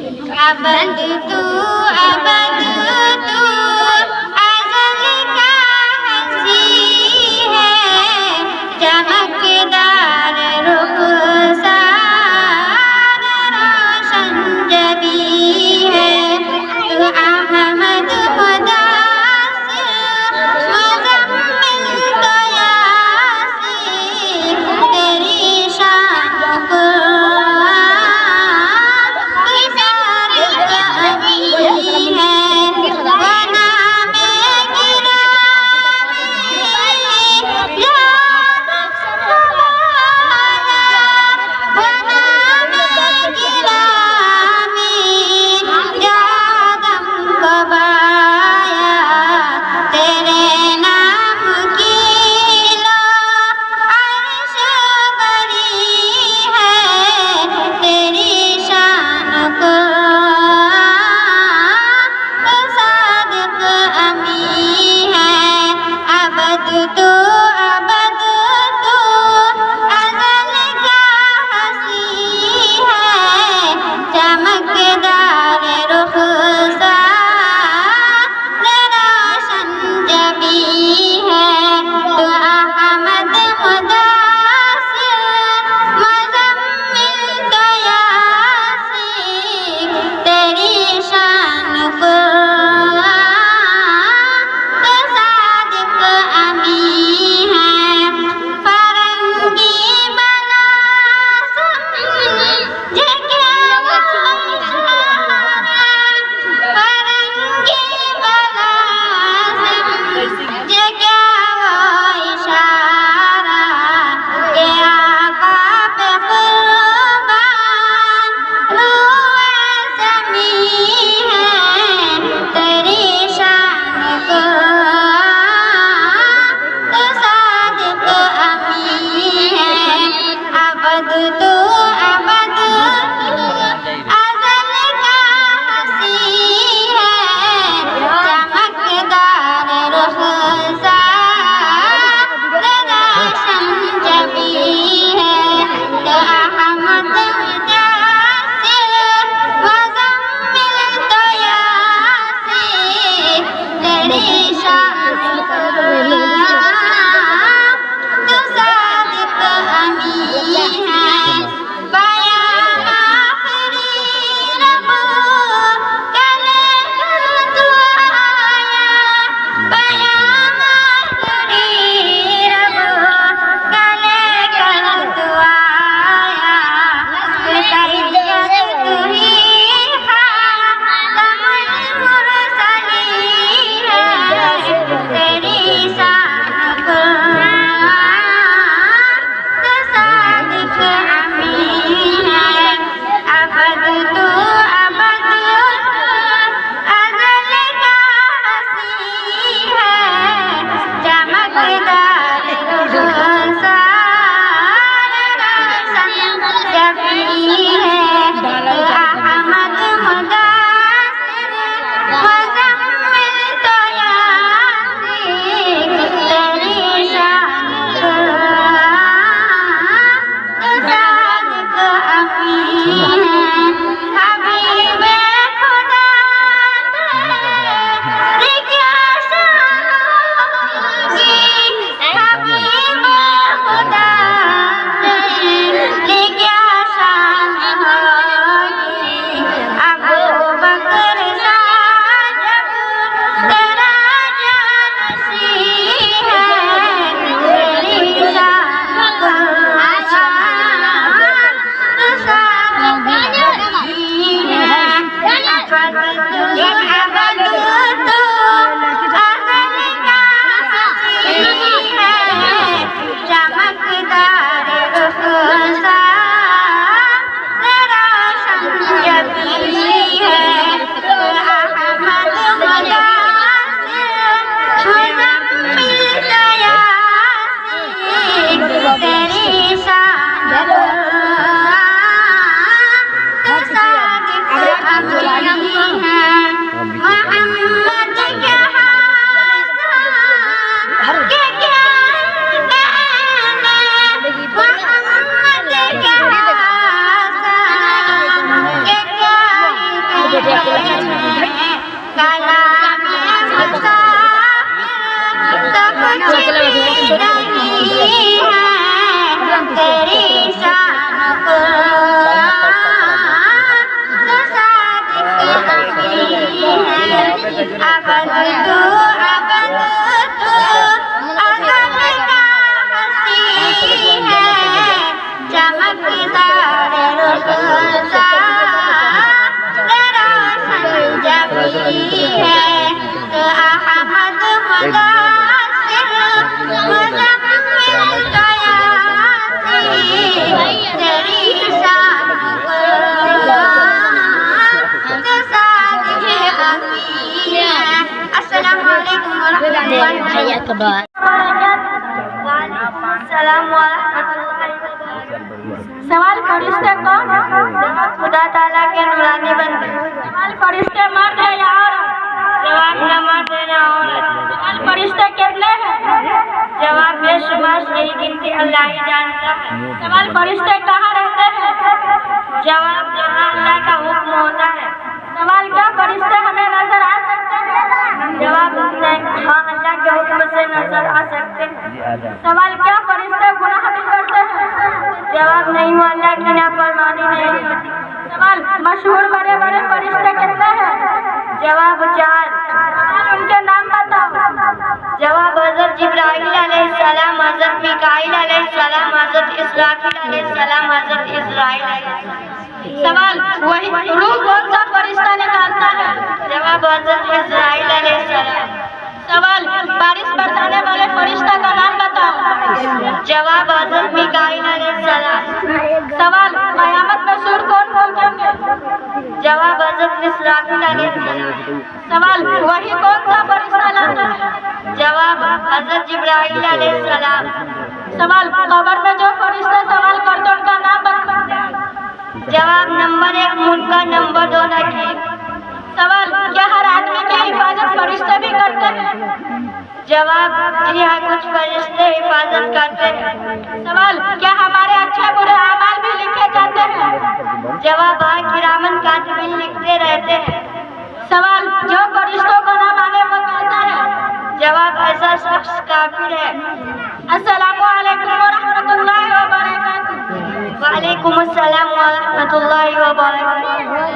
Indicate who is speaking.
Speaker 1: अबद तू अबद तू अज़ल का हंसी है, चमकदार रुखसार रोशन जबी है। तू अहमद मुदासिर मुज़म्मिल तो यासीर, तेरी शान कुरान की सादिक अमी है। वो नामे गिरामी याद फरमाया, वो नामे गिरामी यादम को बाया। तेरे नाम की लो अर्श बरी है, तेरी शान को सादिक अमी है। अबद तू अबद तू अज़ल का हंसी है, चमकदार रुखसार रोशन जबी है। तू अहमद मुदासिर मुज़म्मिल तो यासीर, तेरी शान कुरान सादिक अमी है। फरंगी बला समझे क्या वो इशारा, फरंगी बला समझे क्या वो इशारा, के आका पे कुर्बान रूए ज़मी है, तेरी शान कुरान सादिक अमी है। अबद तू अबद तू अज़ल का हंसी है, चमकदार रुखसार रोशन जबी है। तो अहमद मुदासिर मुज़म्मिल तो यासीर, तेरी शान कुरान तो सादिक अमी है। बयान आखिरी रबो कले कर दुआया, बयान आखिरी रबो कले कर दुआया। सैयद तू ही खातमुल मुरसलीन है, तेरी शान कुरान तो सादिक अमी है। अबद तू अबद तू अज़ल का हंसी है, चमकदार रुखसार रोशन जबी है। तू अहमद मुदासिर मुज़म्मिल तो यासीर, तेरी शान कुरान तो सादिक अमी है। हबीबे खुदा तेरी क्या शान होगी, हबीबे खुदा तेरी क्या शान होगी। अबू बकर सा जब तेरा जानशी है, तेरी शान कुरान तो सादिक अमी है। अबद तू अबद तू अज़ल का हंसी है, चमकदार रुखसार रोशन जबी है। तू अहमद मुदासिर मुज़म्मिल तो यासीर, तेरी शान कुरान तो सादिक अमी है। मोहम्मद के हाथ के क्या कहने, मोहम्मद के हाथ के क्या रही है तेरी शान को तो सादिक हसी है अबद तू अजब का हसी है चमकदार रुखसा तेरा संजबी है तो अहमद मुदासिर मुज़म्मिल कयासी तेरी शान को तो सादिक हसी है। अस्सलामु अलैकुम व रहमतुल्लाहि व बरकातुहू।
Speaker 2: सवाल फरिश्ते कौन? खुदा ताला के नूरानी बंदे। सवाल फरिश्ते मर्द है या औरत? जवाब न मर्द है न औरत। सवाल फरिश्ते कितने हैं? जवाब बेशुमार सही गिनती अल्लाह ही जानता है। सवाल फरिश्ते कहाँ रहते हैं? जवाब जहाँ अल्लाह का हुक्म होता है। सवाल क्या फरिश्ते हमें नजर आ सकते हैं? जवाब नहीं, हाँ अल्लाह के हुक्म से नजर आ सकते हैं। सवाल क्या फरिश्ते गुनाह भी करते हैं? जवाब नहीं, वो अल्लाह की नाफरमानी नहीं करती। सवाल मशहूर बड़े बड़े फरिश्ते कितने हैं? जवाब 4। सवाल उनके नाम बताओ। जवाब हज़रत जिब्राइल अलैहिस्सलाम, हज़रत मिकाईल अलैहिस्सलाम, हज़रत इसराफील अलैहिस्सलाम, हज़रत इज़राइल अलैहिस्सलाम। सवाल वही रूह कौन सा फरिश्ता निकालता है? जवाब हज़रत इज़राइल अलैहिस्सलाम। सवाल बारिश बरसाने वाले फरिश्ता का नाम बताओ। जवाब हज़रत मिकाईल अलैहिस्सलाम। सवाल क़यामत में सूर कौन फूंकेंगे? जवाब हज़रत इसराफील अलैहिस्सलाम। सवाल वही कौन सा फरिश्ता लाता है? जवाब हज़रत जिब्राइल अलैहिस्सलाम। सवाल कब्र में जो फरिश्ता सवाल करते हैं उनका नाम बताओ। जवाब नंबर 1 मुनकर, नंबर 2 नकीर। सवाल क्या हर आदमी की हिफाजत फरिश्ते भी करते हैं? जवाब जी हाँ, कुछ फरिश्ते हिफाजत करते हैं। सवाल क्या हमारे अच्छे बुरे अमाल भी लिखे जाते हैं? जवाब हाँ, किरामन कातिबीन लिखते रहते हैं। सवाल जो फरिश्तों को न माने वो कैसा है? जवाब ऐसा शख्स काफिर है। अस्सलामु अलैकुम व रहमतुल्लाहि व बरकातुहू। वालेकुम अस्सलाम व रहमतुल्लाहि व बरकातुहू।